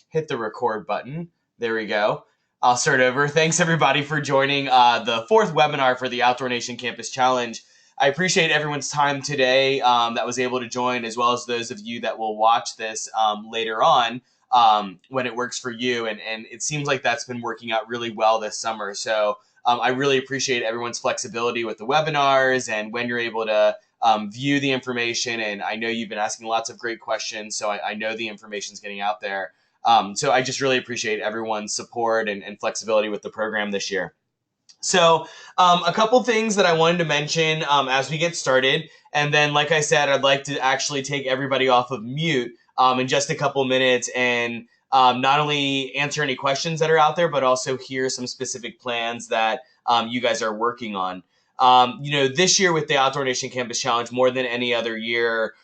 hit the record button. There we go. I'll start over. Thanks everybody for joining the fourth webinar for the Outdoor Nation Campus Challenge. I appreciate everyone's time today that was able to join, as well as those of you that will watch this later on when it works for you. And it seems like that's been working out really well this summer. So I really appreciate everyone's flexibility with the webinars and when you're able to view the information. And I know you've been asking lots of great questions, so I know the information's getting out there. So I just really appreciate everyone's support and flexibility with the program this year. So a couple things that I wanted to mention as we get started. And then, like I said, I'd like to actually take everybody off of mute in just a couple minutes and not only answer any questions that are out there, but also hear some specific plans that you guys are working on. This year with the Outdoor Nation Campus Challenge, more than any other year,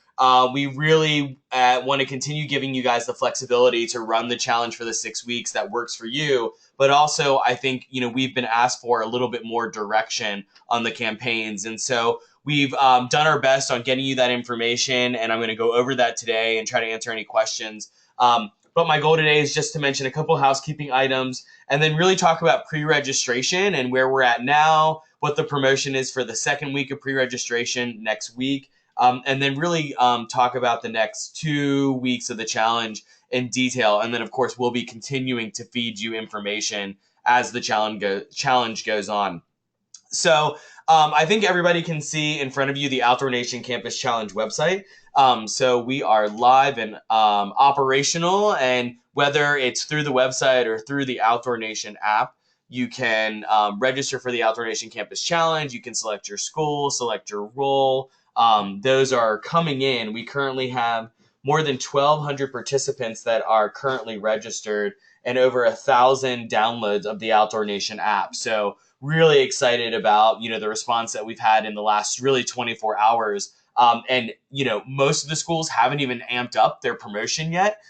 we really want to continue giving you guys the flexibility to run the challenge for the 6 weeks that works for you. But also, I think, we've been asked for a little bit more direction on the campaigns. And so we've done our best on getting you that information. And I'm going to go over that today and try to answer any questions. But my goal today is just to mention a couple housekeeping items and then really talk about pre-registration and where we're at now, what the promotion is for the second week of pre-registration next week. And then really talk about the next 2 weeks of the challenge in detail. And then, of course, we'll be continuing to feed you information as the challenge goes on. So I think everybody can see in front of you the Outdoor Nation Campus Challenge website. So we are live and operational. And whether it's through the website or through the Outdoor Nation app, you can register for the Outdoor Nation Campus Challenge. You can select your school, select your role. Those are coming in. We currently have more than 1,200 participants that are currently registered and over 1,000 downloads of the Outdoor Nation app. So really excited about, the response that we've had in the last really 24 hours. And most of the schools haven't even amped up their promotion yet.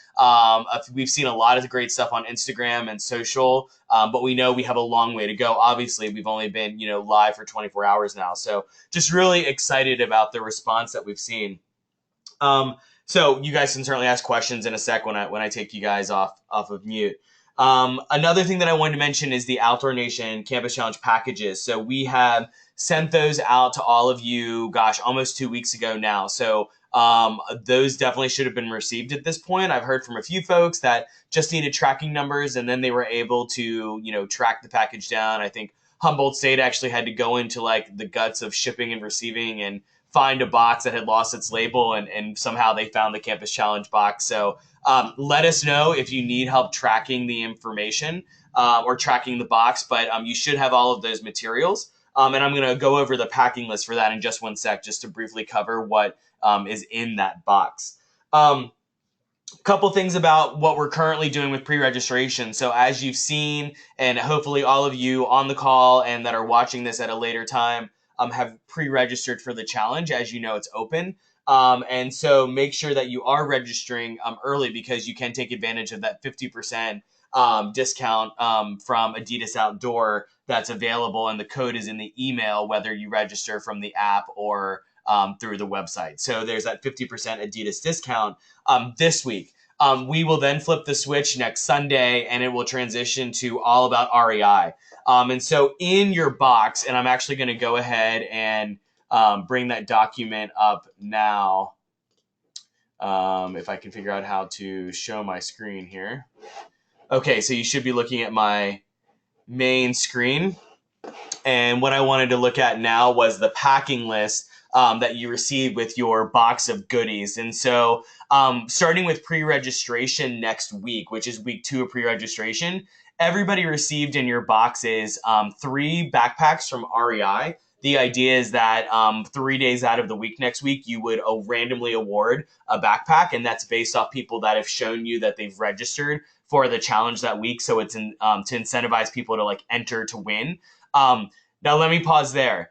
We've seen a lot of great stuff on Instagram and social, but we know we have a long way to go. Obviously, we've only been, live for 24 hours now. So just really excited about the response that we've seen. So you guys can certainly ask questions in a sec when I take you guys off of mute. Another thing that I wanted to mention is the Outdoor Nation Campus Challenge packages. So we have sent those out to all of you, almost 2 weeks ago now. So those definitely should have been received at this point. I've heard from a few folks that just needed tracking numbers and then they were able to, track the package down. I think Humboldt State actually had to go into like the guts of shipping and receiving and find a box that had lost its label and somehow they found the Campus Challenge box. So let us know if you need help tracking the information or tracking the box, but you should have all of those materials. And I'm going to go over the packing list for that in just one sec, just to briefly cover what is in that box. Couple things about what we're currently doing with pre-registration. So as you've seen, and hopefully all of you on the call and that are watching this at a later time have pre-registered for the challenge. As you know, it's open. And so make sure that you are registering early because you can take advantage of that 50% discount from Adidas Outdoor that's available. And the code is in the email, whether you register from the app or through the website. So there's that 50% Adidas discount this week. We will then flip the switch next Sunday and it will transition to all about REI. And so in your box, and I'm actually going to go ahead and bring that document up now. If I can figure out how to show my screen here. Okay, so you should be looking at my main screen. And what I wanted to look at now was the packing list that you received with your box of goodies. And so starting with pre-registration next week, which is week 2 of pre-registration, everybody received in your boxes 3 backpacks from REI. The idea is that 3 days out of the week next week, you would randomly award a backpack, and that's based off people that have shown you that they've registered for the challenge that week. So it's to incentivize people to enter to win. Now let me pause there.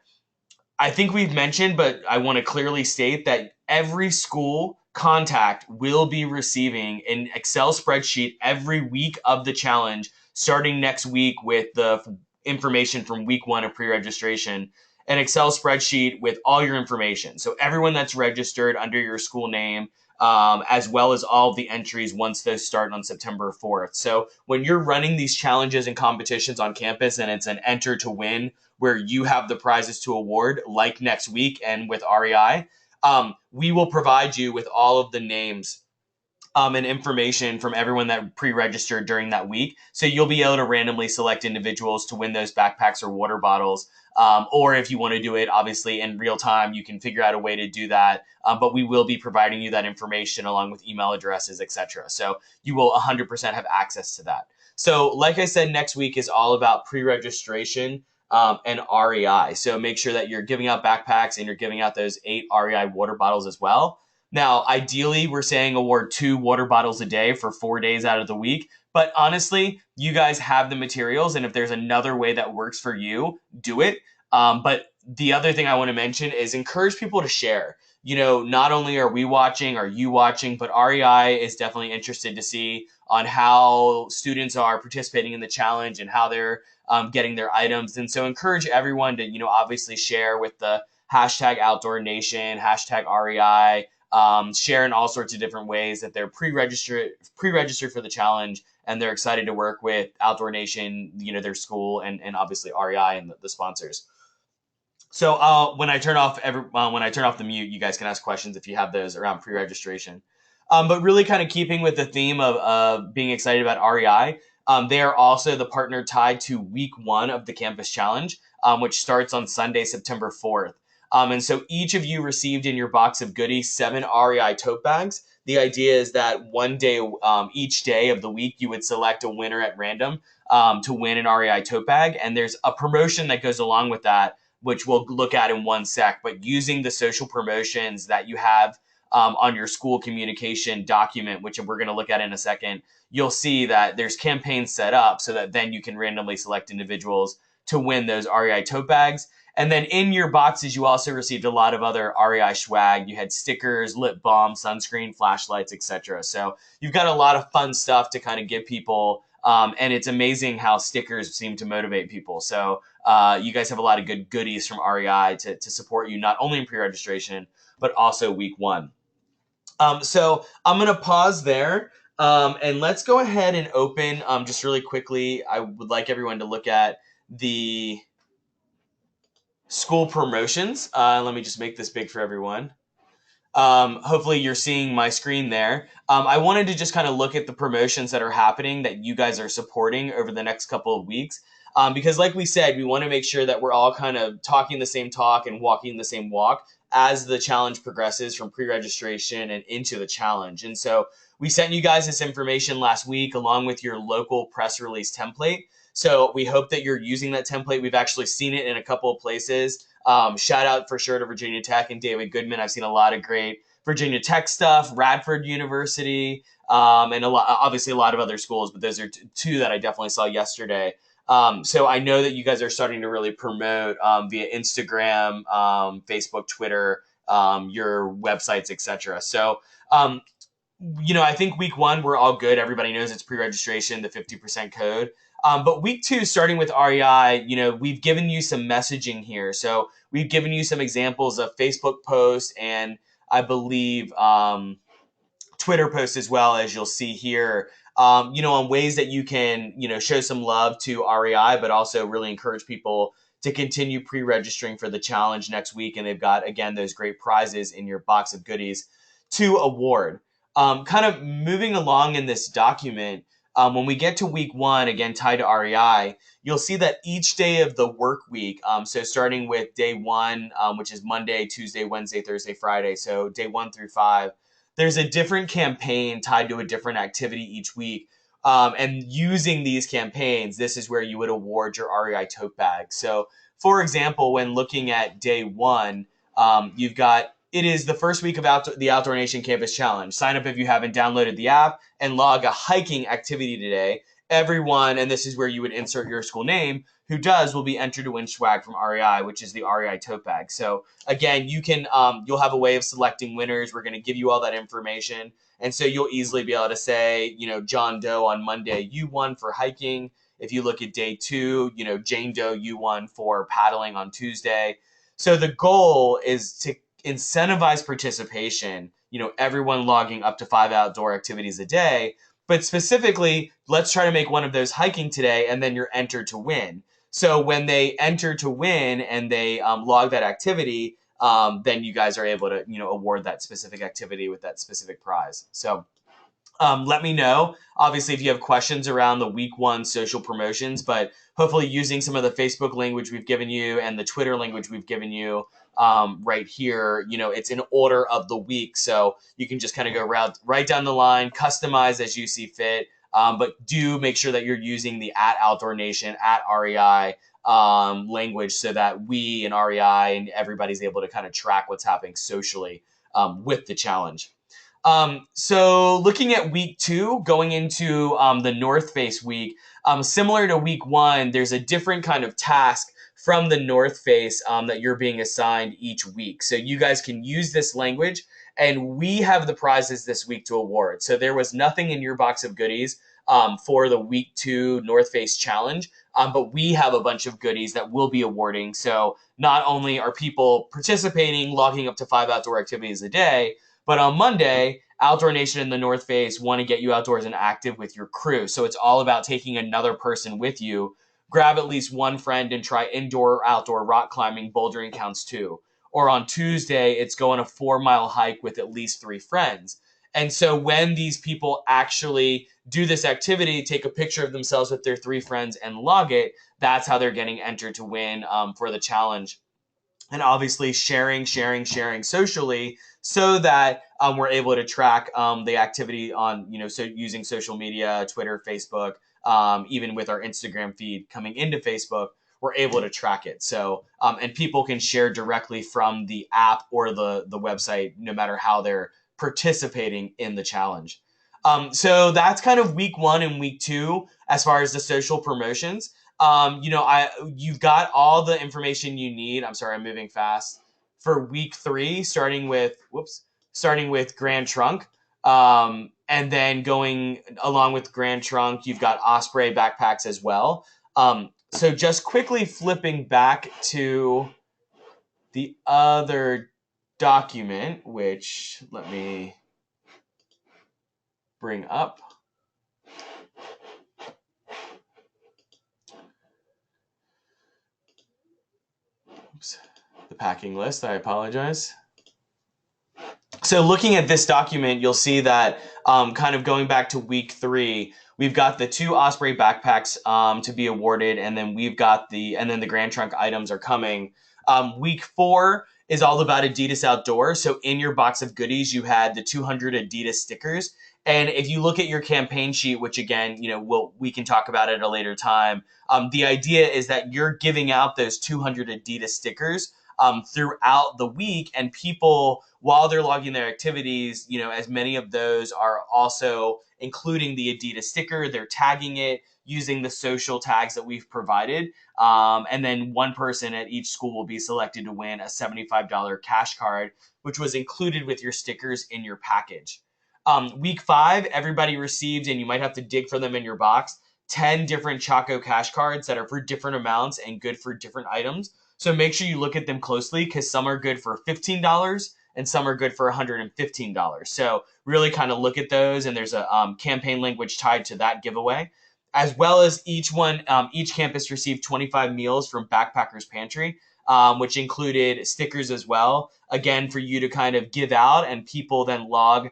I think we've mentioned, but I want to clearly state that every school contact will be receiving an Excel spreadsheet every week of the challenge, starting next week with the information from week 1 of pre-registration, an Excel spreadsheet with all your information. So everyone that's registered under your school name as well as all of the entries once those start on September 4th. So when you're running these challenges and competitions on campus and it's an enter to win where you have the prizes to award, like next week and with REI, we will provide you with all of the names and information from everyone that pre-registered during that week. So you'll be able to randomly select individuals to win those backpacks or water bottles. Or if you want to do it, obviously, in real time, you can figure out a way to do that. But we will be providing you that information along with email addresses, etc. So you will 100% have access to that. So like I said, next week is all about pre-registration and REI. So make sure that you're giving out backpacks and you're giving out those 8 REI water bottles as well. Now, ideally, we're saying award 2 water bottles a day for 4 days out of the week. But honestly, you guys have the materials. And if there's another way that works for you, do it. But the other thing I want to mention is encourage people to share. You know, not only are we watching, are you watching, but REI is definitely interested to see on how students are participating in the challenge and how they're getting their items. And so encourage everyone to, obviously share with the hashtag Outdoor Nation, hashtag REI, share in all sorts of different ways that they're pre-registered for the challenge and they're excited to work with Outdoor Nation, their school, and obviously REI and the sponsors. So when I turn off the mute, you guys can ask questions if you have those around pre-registration. But really kind of keeping with the theme of being excited about REI, they are also the partner tied to week 1 of the Campus Challenge, which starts on Sunday, September 4th. And so each of you received in your box of goodies 7 REI tote bags. The idea is that one day, each day of the week, you would select a winner at random to win an REI tote bag. And there's a promotion that goes along with that, which we'll look at in one sec. But using the social promotions that you have on your school communication document, which we're going to look at in a second, you'll see that there's campaigns set up so that then you can randomly select individuals to win those REI tote bags. And then in your boxes, you also received a lot of other REI swag. You had stickers, lip balm, sunscreen, flashlights, etc. So you've got a lot of fun stuff to kind of give people. And it's amazing how stickers seem to motivate people. So you guys have a lot of good goodies from REI to support you, not only in pre-registration, but also week 1. So I'm going to pause there. And let's go ahead and open just really quickly. I would like everyone to look at the school promotions. Let me just make this big for everyone. Hopefully you're seeing my screen there. I wanted to just kind of look at the promotions that are happening that you guys are supporting over the next couple of weeks. Because like we said, we want to make sure that we're all kind of talking the same talk and walking the same walk as the challenge progresses from pre-registration and into the challenge. And so we sent you guys this information last week along with your local press release template. So we hope that you're using that template. We've actually seen it in a couple of places. Shout out for sure to Virginia Tech and David Goodman. I've seen a lot of great Virginia Tech stuff, Radford University, and obviously a lot of other schools, but those are 2 that I definitely saw yesterday. So I know that you guys are starting to really promote via Instagram, Facebook, Twitter, your websites, etc. So, I think week 1, we're all good. Everybody knows it's pre-registration, the 50% code. But week 2, starting with REI, we've given you some messaging here. So we've given you some examples of Facebook posts and I believe Twitter posts as well, as you'll see here, on ways that you can, show some love to REI, but also really encourage people to continue pre-registering for the challenge next week. And they've got, again, those great prizes in your box of goodies to award. Kind of moving along in this document, when we get to week 1, again, tied to REI, you'll see that each day of the work week, so starting with day 1, which is Monday, Tuesday, Wednesday, Thursday, Friday, so day 1 through 5, there's a different campaign tied to a different activity each week. And using these campaigns, this is where you would award your REI tote bag. So, for example, when looking at day 1, you've got, it is the first week of the Outdoor Nation Campus Challenge. Sign up if you haven't downloaded the app and log a hiking activity today. Everyone, and this is where you would insert your school name, who does will be entered to win swag from REI, which is the REI tote bag. So again, you can you'll have a way of selecting winners. We're going to give you all that information. And so you'll easily be able to say, John Doe on Monday, you won for hiking. If you look at day 2, Jane Doe, you won for paddling on Tuesday. So the goal is to incentivize participation, everyone logging up to 5 outdoor activities a day. But specifically, let's try to make one of those hiking today, and then you're entered to win. So when they enter to win and they log that activity, then you guys are able to, award that specific activity with that specific prize. So let me know, obviously, if you have questions around the week 1 social promotions, but hopefully using some of the Facebook language we've given you and the Twitter language we've given you right here, it's in order of the week. So you can just kind of go right down the line, customize as you see fit. But do make sure that you're using the @OutdoorNation, @REI language so that we and REI and everybody's able to kind of track what's happening socially with the challenge. So looking at week 2, going into the North Face week, similar to week 1, there's a different kind of task from the North Face that you're being assigned each week. So you guys can use this language, and we have the prizes this week to award. So there was nothing in your box of goodies for the week 2 North Face challenge, but we have a bunch of goodies that we'll be awarding. So not only are people participating, logging up to 5 outdoor activities a day, but on Monday, Outdoor Nation and the North Face want to get you outdoors and active with your crew. So it's all about taking another person with you. Grab at least one friend and try indoor or outdoor rock climbing. Bouldering counts too. Or on Tuesday, it's going a 4-mile hike with at least 3 friends. And so when these people actually do this activity, take a picture of themselves with their 3 friends and log it, that's how they're getting entered to win for the challenge. And obviously sharing socially so that we're able to track the activity on, so using social media, Twitter, Facebook, even with our Instagram feed coming into Facebook, we're able to track it. So, and people can share directly from the app or the website, no matter how they're participating in the challenge. So that's kind of week 1 and week 2 as far as the social promotions. You've got all the information you need. I'm sorry, I'm moving fast. For week 3, starting with Grand Trunk, and then going along with Grand Trunk, you've got Osprey backpacks as well. So just quickly flipping back to the other document, which let me bring up. Oops. The packing list, I apologize. So looking at this document, you'll see that kind of going back to week 3, we've got the 2 Osprey backpacks to be awarded, and then the Grand Trunk items are coming. Week 4 is all about Adidas Outdoor. So in your box of goodies, you had the 200 Adidas stickers. And if you look at your campaign sheet, which again, we can talk about it at a later time, the idea is that you're giving out those 200 Adidas stickers throughout the week, and people, while they're logging their activities, as many of those are also including the Adidas sticker, they're tagging it using the social tags that we've provided. And then one person at each school will be selected to win a $75 cash card, which was included with your stickers in your package. Week 5, everybody received, and you might have to dig for them in your box, 10 different Chaco cash cards that are for different amounts and good for different items. So make sure you look at them closely, because some are good for $15 and some are good for $115. So really kind of look at those, and there's a campaign language tied to that giveaway. As well as each campus received 25 meals from Backpackers Pantry, which included stickers as well, again, for you to kind of give out, and people then log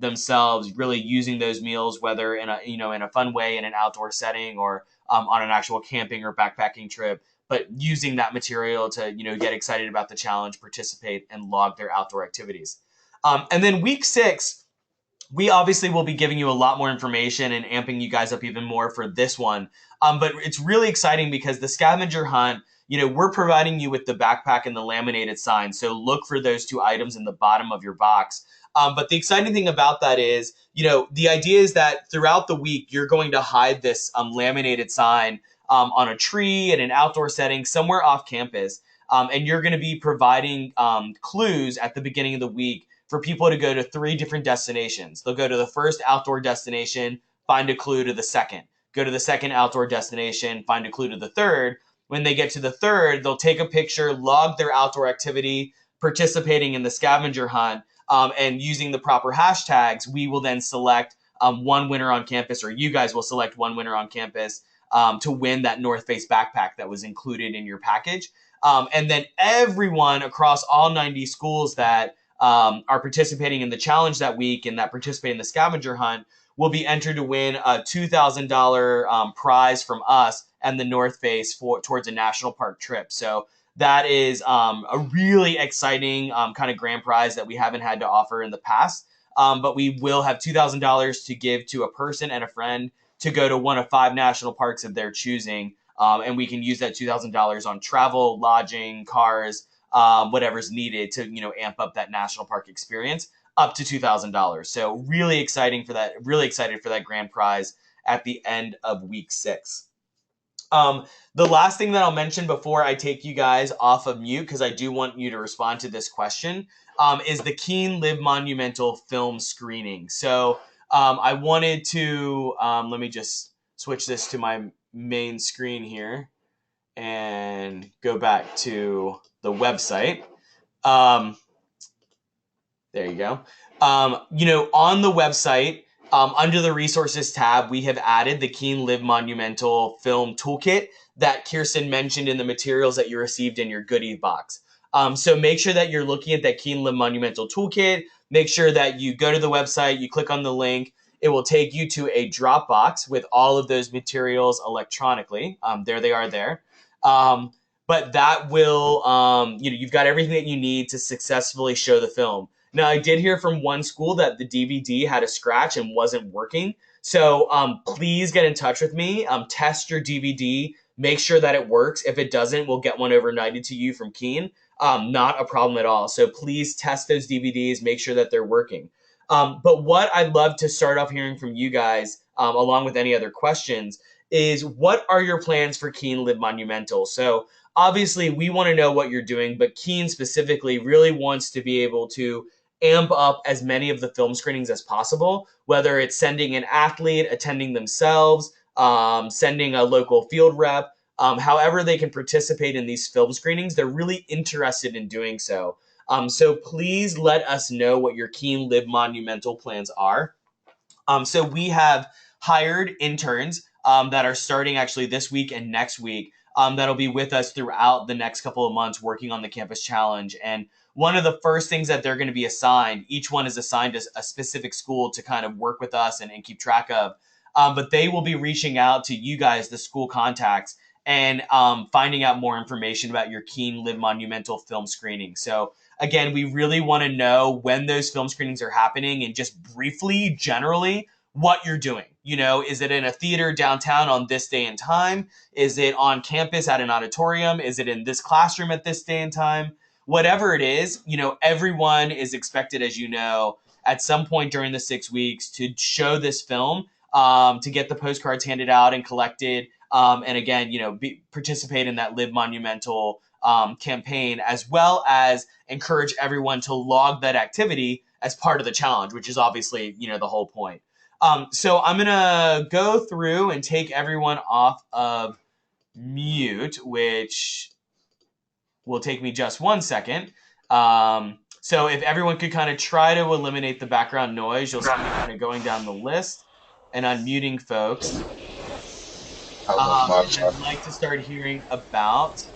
themselves really using those meals, whether in a fun way in an outdoor setting or on an actual camping or backpacking trip, but using that material to get excited about the challenge, participate, and log their outdoor activities. And then week 6, we obviously will be giving you a lot more information and amping you guys up even more for this one. But it's really exciting because the scavenger hunt, we're providing you with the backpack and the laminated sign. So look for those 2 items in the bottom of your box. But the exciting thing about that is, the idea is that throughout the week, you're going to hide this laminated sign on a tree in an outdoor setting somewhere off campus. And you're going to be providing clues at the beginning of the week for people to go to 3 different destinations. They'll go to the first outdoor destination, find a clue to the second. Go to the second outdoor destination, find a clue to the third. When they get to the third, they'll take a picture, log their outdoor activity, participating in the scavenger hunt, and using the proper hashtags, we will then select one winner on campus, or you guys will select one winner on campus to win that North Face backpack that was included in your package. And then everyone across all 90 schools that are participating in the challenge that week and that participate in the scavenger hunt will be entered to win a $2,000 prize from us and the North Face towards a national park trip. So that is a really exciting kind of grand prize that we haven't had to offer in the past. But we will have $2,000 to give to a person and a friend to go to one of 5 national parks of their choosing. And we can use that $2,000 on travel, lodging, cars, whatever's needed to, amp up that national park experience up to $2,000. So really excited for that grand prize at the end of week 6. The last thing that I'll mention before I take you guys off of mute, because I do want you to respond to this question, is the Keene Live Monumental film screening. So I wanted to, let me just switch this to my main screen here and go back to the website. There you go. On the website, under the resources tab, we have added the Keene Live Monumental film toolkit that Kirsten mentioned in the materials that you received in your goodie box. So make sure that you're looking at that Keene Live Monumental toolkit. Make sure that you go to the website, you click on the link. It will take you to a Dropbox with all of those materials electronically. There they are there. But that will, you've got everything that you need to successfully show the film. Now, I did hear from one school that the DVD had a scratch and wasn't working. So please get in touch with me. Test your DVD. Make sure that it works. If it doesn't, we'll get one overnighted to you from Keene. Not a problem at all. So please test those DVDs. Make sure that they're working. But what I'd love to start off hearing from you guys, along with any other questions, is what are your plans for Keene Live Monumental? So obviously, we want to know what you're doing, but Keene specifically really wants to be able to amp up as many of the film screenings as possible, whether it's sending an athlete, attending themselves, sending a local field rep, however they can participate in these film screenings, they're really interested in doing so. So please let us know what your Keene Live Monumental plans are. So we have hired interns that are starting actually this week and next week that'll be with us throughout the next couple of months working on the campus challenge. And one of the first things that they're going to be assigned, each one is assigned to a specific school to kind of work with us and keep track of. But they will be reaching out to you guys, the school contacts, and finding out more information about your Keene Live Monumental film screening. So again, we really want to know when those film screenings are happening and just briefly, generally, what you're doing. Is it in a theater downtown on this day and time? Is it on campus at an auditorium? Is it in this classroom at this day and time? Whatever it is, everyone is expected, as at some point during the 6 weeks to show this film, to get the postcards handed out and collected. And again, participate in that Live Monumental campaign, as well as encourage everyone to log that activity as part of the challenge, which is obviously, the whole point. So I'm going to go through and take everyone off of mute, which will take me just 1 second. So if everyone could kind of try to eliminate the background noise, you'll see me kind of going down the list and unmuting folks. I'd like to start hearing about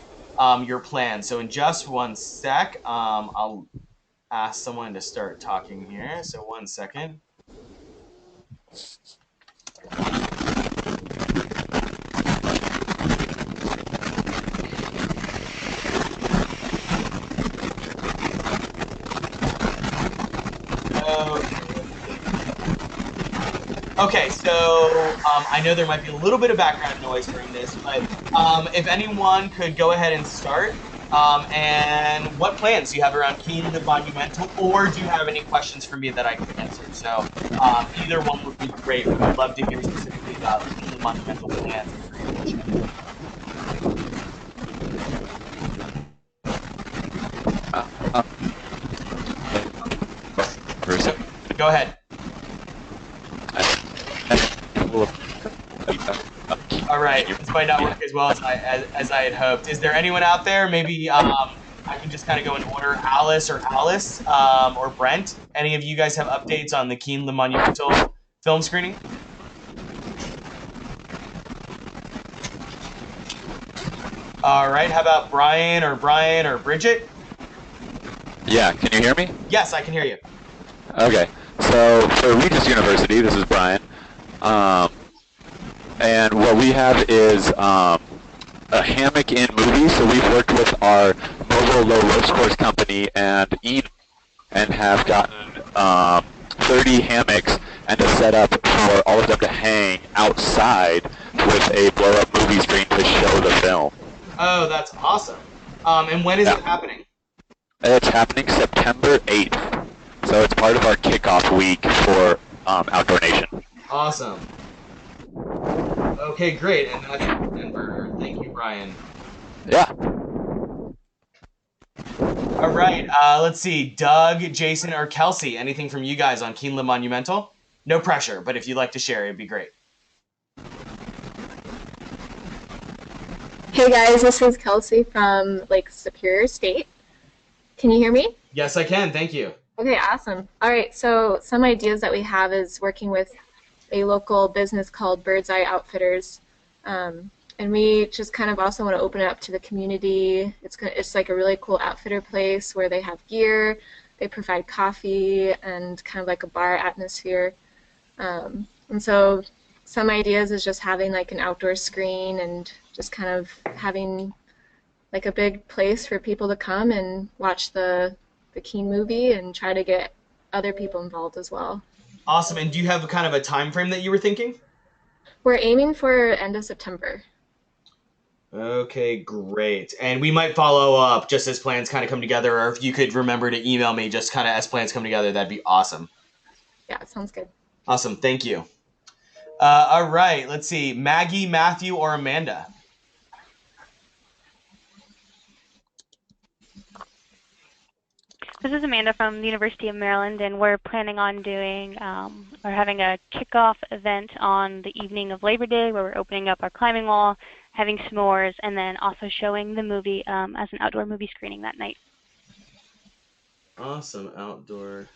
your plan. So in just 1 sec, I'll ask someone to start talking here. So 1 second. Okay, so I know there might be a little bit of background noise during this, but if anyone could go ahead and start, and what plans do you have around Keene Live Monumental, or do you have any questions for me that I can answer? So either one would be great. We'd love to hear specifically about Keene Live Monumental plans. Go ahead. All right, this might not work as well as I had hoped. Is there anyone out there? Maybe I I can just kind of go in order. Alice, or Brent. Any of you guys have updates on the Keen Le Monumental film screening? All right. How about Brian or Bridget? Yeah, can you hear me? Yes, I can hear you. Okay. So for Regis University, this is Brian. Um, and what we have is a hammock in movies. So we've worked with our mobile low road course company and and have gotten 30 hammocks and a setup for all of them to hang outside with a blow-up movie screen to show the film. Oh, that's awesome. And when is Yeah. it happening? It's happening September 8th. So it's part of our kickoff week for Outdoor Nation. Awesome. Okay, great. And that's Denver. Thank you, Brian. Yeah. All right. Let's see. Doug, Jason, or Kelsey. Anything from you guys on Keen Le Monumental? No pressure, but if you'd like to share, it'd be great. Hey guys, this is Kelsey from Lake Superior State. Can you hear me? Yes, I can. Thank you. Okay, awesome. All right, so some ideas that we have is working with a local business called Bird's Eye Outfitters. And we just kind of also want to open it up to the community. It's like a really cool outfitter place where they have gear, they provide coffee, and kind of like a bar atmosphere. And so some ideas is just having like an outdoor screen and just kind of having like a big place for people to come and watch the Keen movie and try to get other people involved as well. Awesome. And do you have kind of a time frame that you were thinking? We're aiming for end of September. Okay, great. And we might follow up just as plans kind of come together, or if you could remember to email me just kind of as plans come together, that'd be awesome. Yeah, sounds good. Awesome. Thank you. All right. Let's see. Maggie, Matthew, or Amanda? This is Amanda from the University of Maryland, and we're planning on doing or having a kickoff event on the evening of Labor Day where we're opening up our climbing wall, having s'mores, and then also showing the movie as an outdoor movie screening that night. Awesome. Outdoor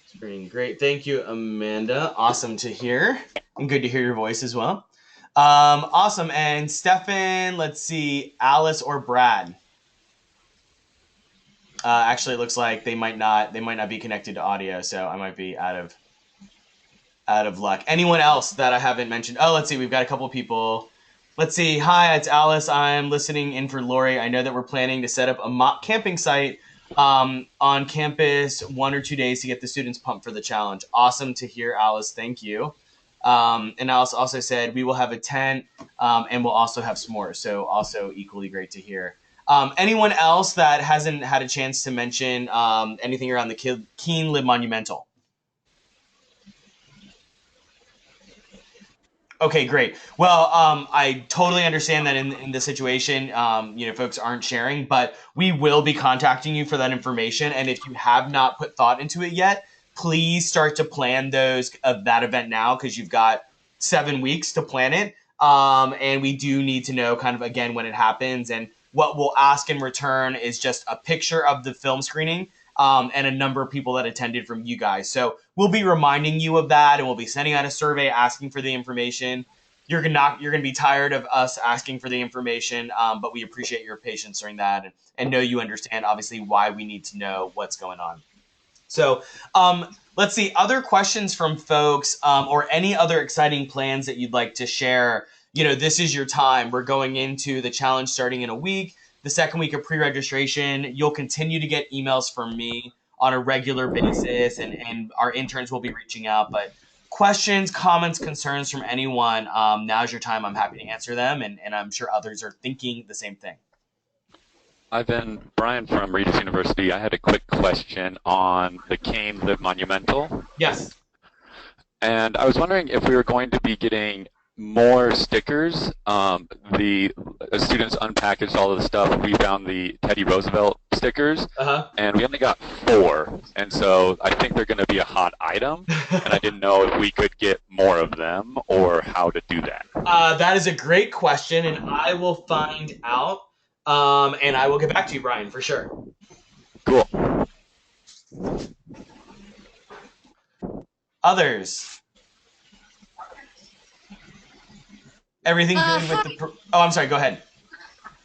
screening. Great. Thank you, Amanda. Awesome to hear. And good to hear your voice as well. Awesome. And Stefan, let's see, Alice or Brad? Actually, it looks like they might not be connected to audio, so I might be out of luck. Anyone else that I haven't mentioned? Oh, let's see. We've got a couple people. Let's see. Hi, it's Alice. I'm listening in for Lori. I know that we're planning to set up a mock camping site on campus 1 or 2 days to get the students pumped for the challenge. Awesome to hear, Alice. Thank you. And Alice also said we will have a tent and we'll also have s'mores. So also equally great to hear. Anyone else that hasn't had a chance to mention anything around the Keen Le Monumental? Okay, great. Well, I totally understand that in this situation, folks aren't sharing, but we will be contacting you for that information. And if you have not put thought into it yet, please start to plan that event now because you've got 7 weeks to plan it. And we do need to know kind of again when it happens. And what we'll ask in return is just a picture of the film screening and a number of people that attended from you guys. So we'll be reminding you of that, and we'll be sending out a survey asking for the information. You're gonna be tired of us asking for the information, but we appreciate your patience during that, and know you understand obviously why we need to know what's going on. So let's see, other questions from folks or any other exciting plans that you'd like to share. This is your time. We're going into the challenge starting in a week. The second week of pre-registration, you'll continue to get emails from me on a regular basis, and our interns will be reaching out. But questions, comments, concerns from anyone, now's your time. I'm happy to answer them, and I'm sure others are thinking the same thing. I've been Brian from Regis University. I had a quick question on the Keen Le Monumental. Yes. And I was wondering if we were going to be getting more stickers. The students unpackaged all of the stuff. We found the Teddy Roosevelt stickers, and we only got 4. And so I think they're going to be a hot item, and I didn't know if we could get more of them or how to do that. That is a great question, and I will find out, and I will get back to you, Brian, for sure. Cool. Others? Everything good with the... Oh, I'm sorry. Go ahead.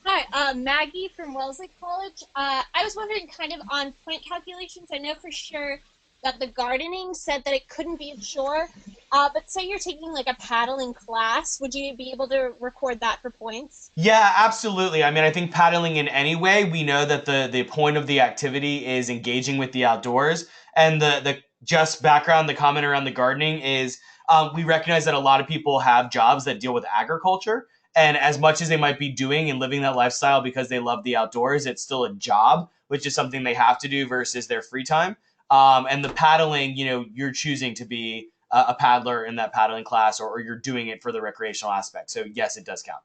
Hi, Maggie from Wellesley College. I was wondering, kind of on point calculations. I know for sure that the gardening said that it couldn't be inshore, but say you're taking like a paddling class, would you be able to record that for points? Yeah, absolutely. I mean, I think paddling in any way, we know that the point of the activity is engaging with the outdoors. And the just background, the comment around the gardening is we recognize that a lot of people have jobs that deal with agriculture. And as much as they might be doing and living that lifestyle because they love the outdoors, it's still a job, which is something they have to do versus their free time. And the paddling, you're choosing to be a paddler in that paddling class, or you're doing it for the recreational aspect. So yes, it does count.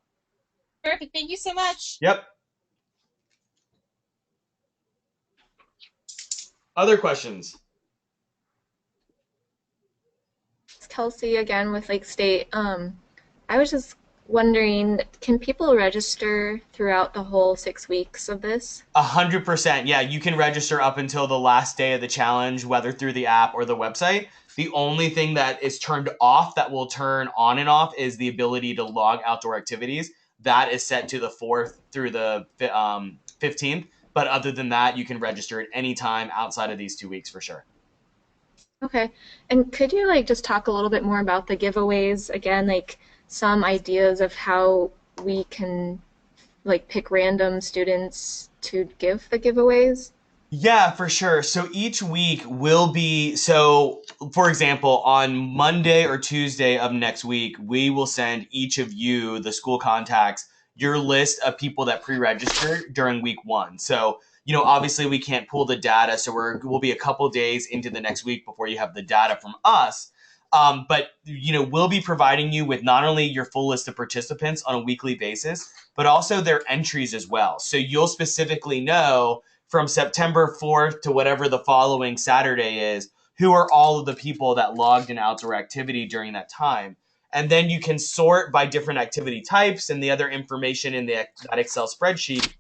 Perfect. Thank you so much. Yep. Other questions? It's Kelsey again with Lake State. I was just wondering, can people register throughout the whole 6 weeks of this? 100%. Yeah, you can register up until the last day of the challenge, whether through the app or the website. The only thing that is turned off that will turn on and off is the ability to log outdoor activities. That is set to the 4th through the 15th. But other than that, you can register at any time outside of these 2 weeks for sure. Okay. And could you just talk a little bit more about the giveaways again, some ideas of how we can pick random students to give the giveaways? Yeah, for sure. So each week will be, for example, on Monday or Tuesday of next week, we will send each of you, the school contacts, your list of people that pre-registered during week 1. So, obviously we can't pull the data. So we'll be a couple days into the next week before you have the data from us. But, we'll be providing you with not only your full list of participants on a weekly basis, but also their entries as well. So you'll specifically know from September 4th to whatever the following Saturday is, who are all of the people that logged in outdoor activity during that time. And then you can sort by different activity types and the other information in that Excel spreadsheet.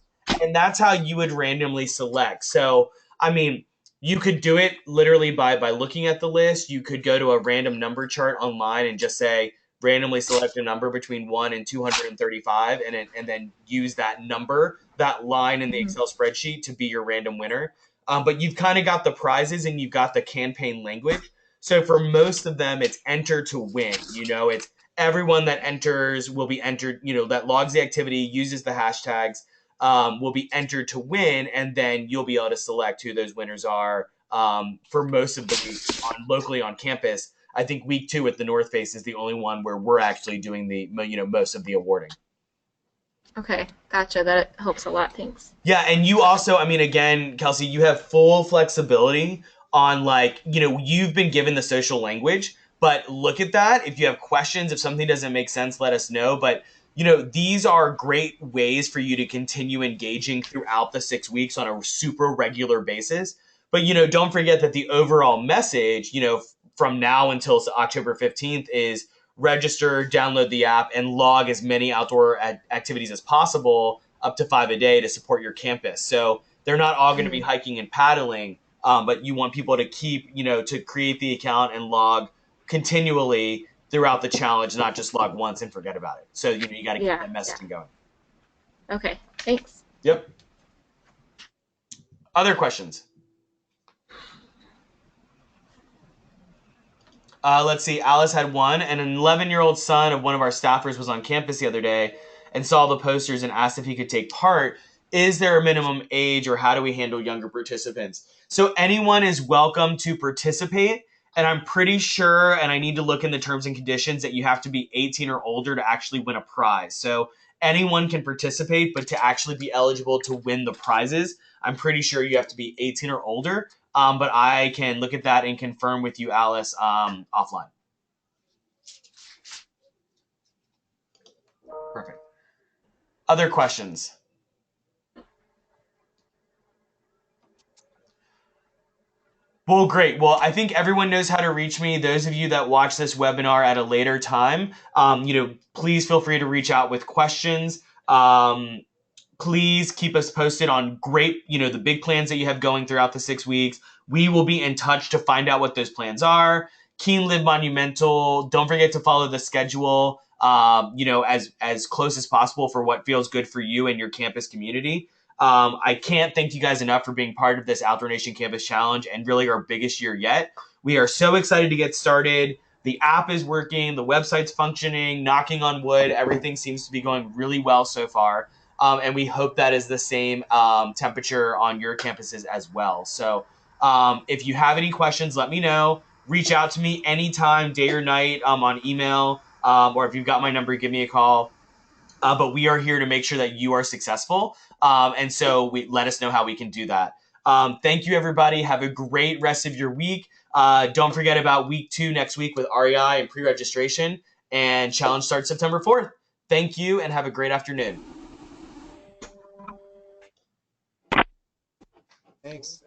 And that's how you would randomly select. So, I mean, you could do it literally by looking at the list. You could go to a random number chart online and just say, randomly select a number between 1 and 235 and then use that number, that line in the Excel spreadsheet to be your random winner. But you've kind of got the prizes and you've got the campaign language. So for most of them, it's enter to win. It's everyone that enters will be entered, that logs the activity, uses the hashtags, will be entered to win. And then you'll be able to select who those winners are for most of the week locally on campus. I think week 2 at the North Face is the only one where we're actually doing the most of the awarding. Okay, gotcha. That helps a lot. Thanks. Yeah, and you also, I mean, again, Kelsey, you have full flexibility on you've been given the social language, but look at that. If you have questions, if something doesn't make sense, let us know. But these are great ways for you to continue engaging throughout the 6 weeks on a super regular basis. But don't forget that the overall message, from now until October 15th is register, download the app, and log as many outdoor activities as possible, up to 5 a day, to support your campus. So they're not all going to be hiking and paddling, but you want people to keep, to create the account and log continually throughout the challenge, not just log once and forget about it. So you got to keep that messaging going. Okay, thanks. Yep. Other questions? Let's see. Alice had one. And an 11-year-old son of one of our staffers was on campus the other day and saw the posters and asked if he could take part. Is there a minimum age, or how do we handle younger participants? So anyone is welcome to participate. And I'm pretty sure, and I need to look in the terms and conditions, that you have to be 18 or older to actually win a prize. So anyone can participate, but to actually be eligible to win the prizes, I'm pretty sure you have to be 18 or older. But I can look at that and confirm with you, Alice, offline. Perfect. Other questions? Well, great. Well, I think everyone knows how to reach me. Those of you that watch this webinar at a later time, please feel free to reach out with questions. Please keep us posted on great, the big plans that you have going throughout the 6 weeks. We will be in touch to find out what those plans are. Keen Live Monumental. Don't forget to follow the schedule, as close as possible for what feels good for you and your campus community. I can't thank you guys enough for being part of this Outdoor Nation Campus Challenge and really our biggest year yet. We are so excited to get started. The app is working, the website's functioning, knocking on wood. Everything seems to be going really well so far. And we hope that is the same temperature on your campuses as well. So if you have any questions, let me know. Reach out to me anytime, day or night, on email, or if you've got my number, give me a call. But we are here to make sure that you are successful. And so let us know how we can do that. Thank you, everybody. Have a great rest of your week. Don't forget about week 2 next week with REI and pre-registration. And challenge starts September 4th. Thank you and have a great afternoon. Thanks.